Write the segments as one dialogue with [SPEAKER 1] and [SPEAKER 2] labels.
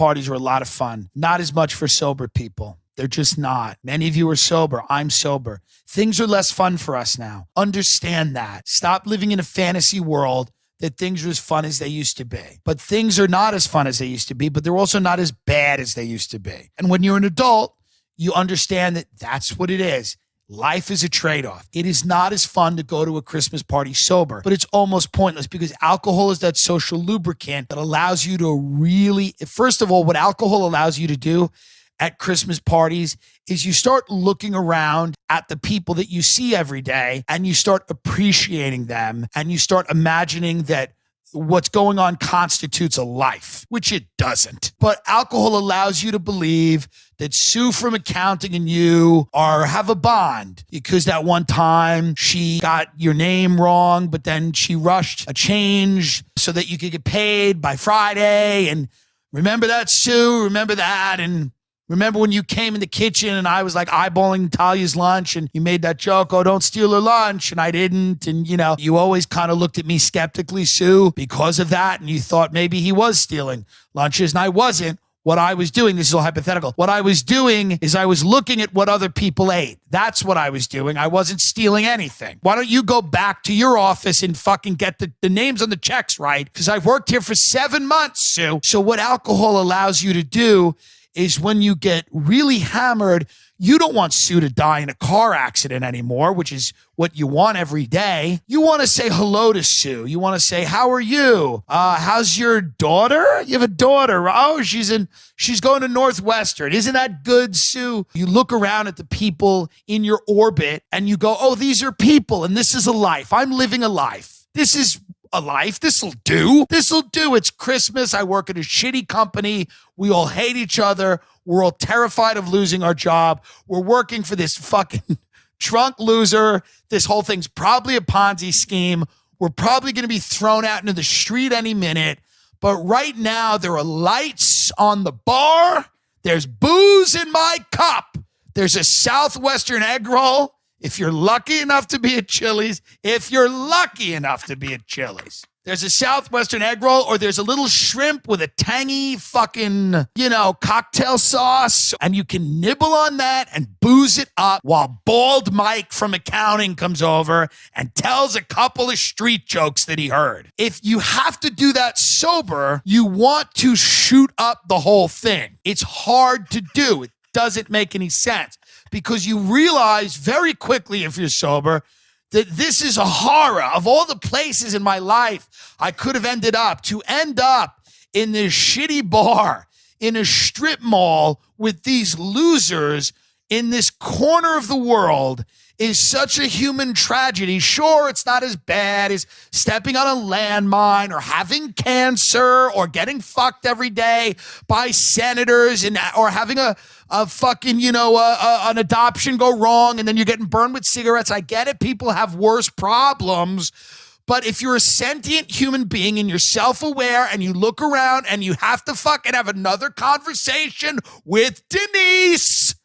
[SPEAKER 1] parties are a lot of fun. Not as much for sober people. They're just not. Many of you are sober. I'm sober. Things are less fun for us now. Understand that. Stop living in a fantasy world that things are as fun as they used to be. But things are not as fun as they used to be, but they're also not as bad as they used to be. And when you're an adult, you understand that that's what it is. Life is a trade-off. It is not as fun to go to a Christmas party sober, but it's almost pointless because alcohol is that social lubricant that allows you to really, first of all, what alcohol allows you to do at Christmas parties is you start looking around at the people that you see every day and you start appreciating them and you start imagining that what's going on constitutes a life, which it doesn't. But alcohol allows you to believe that Sue from accounting and you have a bond because that one time she got your name wrong, but then she rushed a change so that you could get paid by Friday. And remember that, Sue? Remember that? And remember when you came in the kitchen and I was like eyeballing Talia's lunch and you made that joke, oh, don't steal her lunch. And I didn't. And, you always kind of looked at me skeptically, Sue, because of that. And you thought maybe he was stealing lunches and I wasn't. What I was doing, this is all hypothetical. What I was doing is I was looking at what other people ate. That's what I was doing. I wasn't stealing anything. Why don't you go back to your office and fucking get the names on the checks right? Because I've worked here for 7 months, Sue. So what alcohol allows you to do is when you get really hammered, you don't want Sue to die in a car accident anymore, which is what you want every day. You want to say hello to Sue. You want to say, how are you? How's your daughter? You have a daughter. Oh, she's going to Northwestern. Isn't that good, Sue? You look around at the people in your orbit and you go, oh, these are people and this is a life. I'm living a life. This is a life. This'll do. This'll do. It's Christmas. I work at a shitty company. We all hate each other. We're all terrified of losing our job. We're working for this fucking drunk loser. This whole thing's probably a Ponzi scheme. We're probably going to be thrown out into the street any minute. But right now, there are lights on the bar. There's booze in my cup. There's a Southwestern egg roll. If you're lucky enough to be at Chili's, there's a Southwestern egg roll or there's a little shrimp with a tangy fucking, cocktail sauce. And you can nibble on that and booze it up while Bald Mike from accounting comes over and tells a couple of street jokes that he heard. If you have to do that sober, you want to shoot up the whole thing. It's hard to do. It doesn't make any sense because you realize very quickly if you're sober that this is a horror. Of all the places in my life I could have ended up, to end up in this shitty bar in a strip mall with these losers in this corner of the world is such a human tragedy. Sure, it's not as bad as stepping on a landmine or having cancer or getting fucked every day by senators or having a fucking, an adoption go wrong and then you're getting burned with cigarettes. I get it. People have worse problems. But if you're a sentient human being and you're self-aware and you look around and you have to fucking have another conversation with Denise,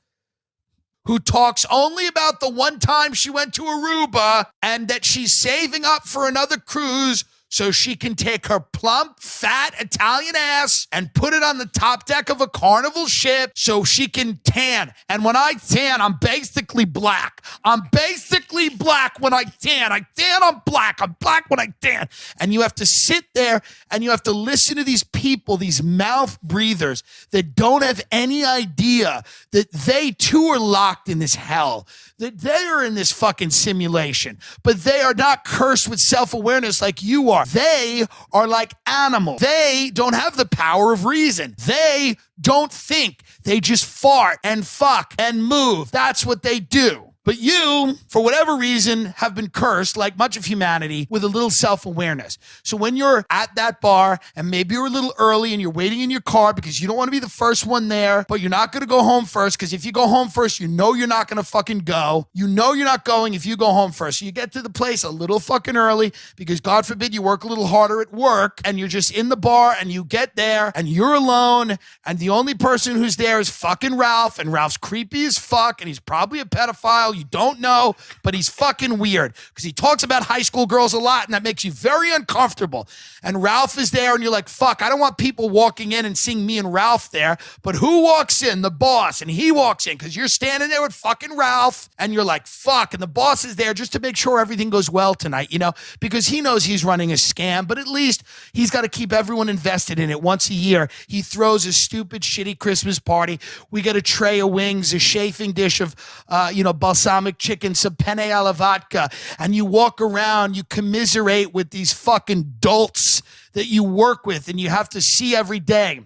[SPEAKER 1] who talks only about the one time she went to Aruba and that she's saving up for another cruise so she can take her plump, fat Italian ass and put it on the top deck of a Carnival ship so she can tan. And when I tan, I'm basically black. I'm basically black when I tan. I tan, I'm black. I'm black when I tan. And you have to sit there and you have to listen to these people, these mouth breathers that don't have any idea that they too are locked in this hell, that they are in this fucking simulation, but they are not cursed with self-awareness like you are. They are like animals. They don't have the power of reason. They don't think. They just fart and fuck and move. That's what they do. But you, for whatever reason, have been cursed, like much of humanity, with a little self-awareness. So when you're at that bar, and maybe you're a little early and you're waiting in your car because you don't want to be the first one there, but you're not going to go home first, because if you go home first, you know you're not going to fucking go. You know you're not going if you go home first. So you get to the place a little fucking early because, God forbid, you work a little harder at work, and you're just in the bar, and you get there, and you're alone, and the only person who's there is fucking Ralph, and Ralph's creepy as fuck, and he's probably a pedophile. you don't know, but he's fucking weird because he talks about high school girls a lot, and that makes you very uncomfortable. And Ralph is there, and you're like, fuck, I don't want people walking in and seeing me and Ralph there. But who walks in? The boss. And he walks in because you're standing there with fucking Ralph, and you're like, fuck. And the boss is there just to make sure everything goes well tonight, you know, because he knows he's running a scam, but at least he's got to keep everyone invested in it. Once a year, he throws a stupid, shitty Christmas party. We get a tray of wings, a chafing dish of, balsamic chicken, some penne alla vodka, and you walk around, you commiserate with these fucking dolts that you work with and you have to see every day.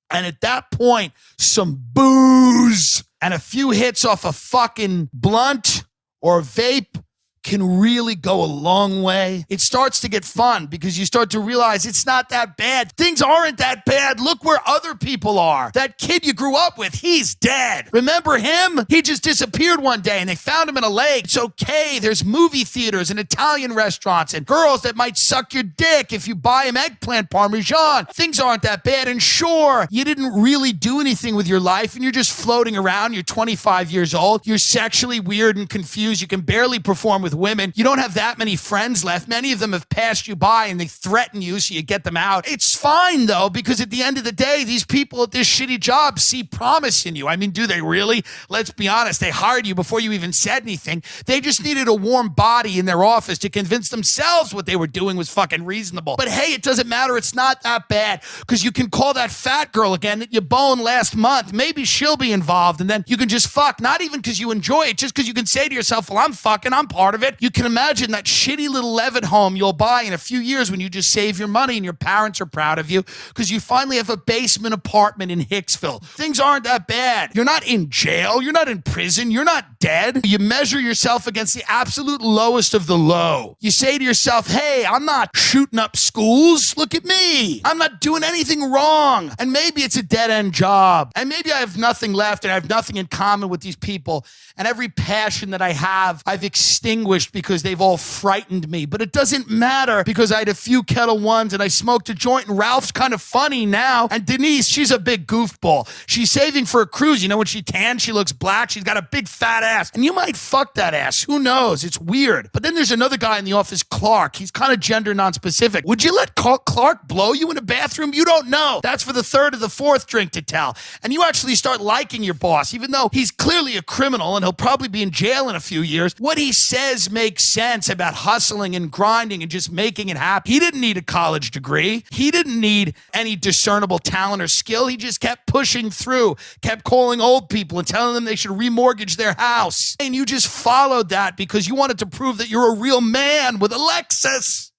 [SPEAKER 1] And at that point, some booze and a few hits off a fucking blunt or vape can really go a long way. It starts to get fun because you start to realize it's not that bad. Things aren't that bad. Look where other people are. That kid you grew up with, he's dead. Remember him? He just disappeared one day and they found him in a lake. It's okay. There's movie theaters and Italian restaurants and girls that might suck your dick if you buy him eggplant parmesan. Things aren't that bad. And sure, you didn't really do anything with your life and you're just floating around. You're 25 years old. You're sexually weird and confused. You can barely perform with women. You don't have that many friends left. Many of them have passed you by and they threaten you so you get them out. It's fine though, because at the end of the day, these people at this shitty job see promise in you. I mean, do they really? Let's be honest. They hired you before you even said anything. They just needed a warm body in their office to convince themselves what they were doing was fucking reasonable. But hey, it doesn't matter. It's not that bad because you can call that fat girl again that you boned last month. Maybe she'll be involved and then you can just fuck. Not even because you enjoy it, just because you can say to yourself, well, I'm fucking, I'm part of it. You can imagine that shitty little Levitt home you'll buy in a few years when you just save your money and your parents are proud of you because you finally have a basement apartment in Hicksville. Things aren't that bad. You're not in jail. You're not in prison. You're not dead. You measure yourself against the absolute lowest of the low. You say to yourself, hey, I'm not shooting up schools. Look at me. I'm not doing anything wrong. And maybe it's a dead-end job. And maybe I have nothing left and I have nothing in common with these people. And every passion that I have, I've extinguished because they've all frightened me. But it doesn't matter because I had a few Kettle Ones and I smoked a joint and Ralph's kind of funny now. And Denise, she's a big goofball. She's saving for a cruise. You know, when she tans, she looks black. She's got a big fat ass. And you might fuck that ass. Who knows? It's weird. But then there's another guy in the office, Clark. He's kind of gender non-specific. Would you let Clark blow you in a bathroom? You don't know. That's for the third or the fourth drink to tell. And you actually start liking your boss, even though he's clearly a criminal and he'll probably be in jail in a few years. What he says makes sense about hustling and grinding and just making it happen. He didn't need a college degree. He didn't need any discernible talent or skill. He just kept pushing through, kept calling old people and telling them they should remortgage their house. And you just followed that because you wanted to prove that you're a real man with a Lexus.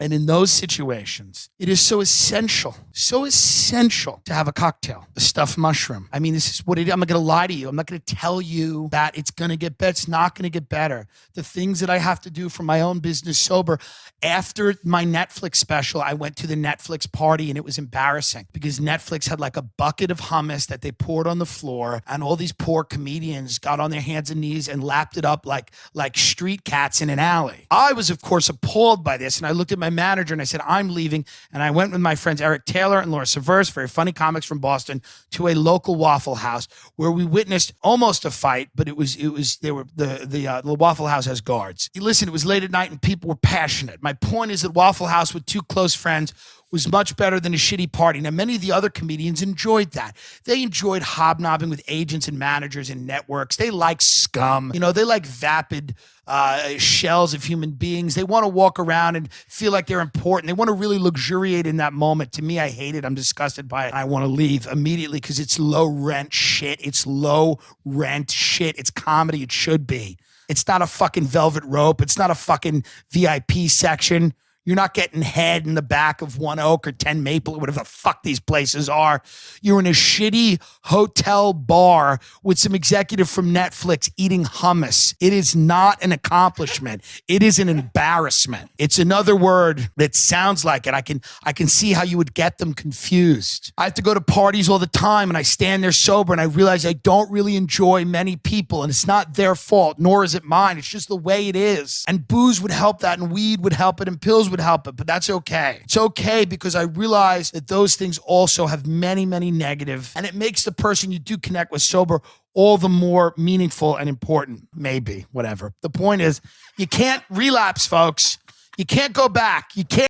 [SPEAKER 1] And in those situations, it is so essential to have a cocktail, a stuffed mushroom. I mean, this is what it is. I'm not going to lie to you. I'm not going to tell you that it's going to get better. It's not going to get better. The things that I have to do for my own business sober. After my Netflix special, I went to the Netflix party and it was embarrassing because Netflix had like a bucket of hummus that they poured on the floor and all these poor comedians got on their hands and knees and lapped it up like street cats in an alley. I was, of course, appalled by this and I looked at my manager and I said, I'm leaving. And I went with my friends Eric Taylor and Laura Severus, very funny comics from Boston, to a local Waffle House where we witnessed almost a fight, but the Waffle House has guards. Listen, it was late at night and people were passionate. My point is that Waffle House with two close friends was much better than a shitty party. Now, many of the other comedians enjoyed that. They enjoyed hobnobbing with agents and managers and networks. They like scum. You know, they like vapid shells of human beings. They want to walk around and feel like they're important. They want to really luxuriate in that moment. To me, I hate it. I'm disgusted by it. I want to leave immediately because it's low rent shit. It's low rent shit. It's comedy. It should be. It's not a fucking velvet rope. It's not a fucking VIP section. You're not getting head in the back of One Oak or 10 Maple or whatever the fuck these places are. You're in a shitty hotel bar with some executive from Netflix eating hummus. It is not an accomplishment. It is an embarrassment. It's another word that sounds like it. I can see how you would get them confused. I have to go to parties all the time and I stand there sober and I realize I don't really enjoy many people and it's not their fault, nor is it mine. It's just the way it is. And booze would help that and weed would help it and pills would help it, but that's okay. It's okay because I realize that those things also have many, many negative, and it makes the person you do connect with sober all the more meaningful and important. Maybe, whatever. The point is, you can't relapse, folks. You can't go back. You can't.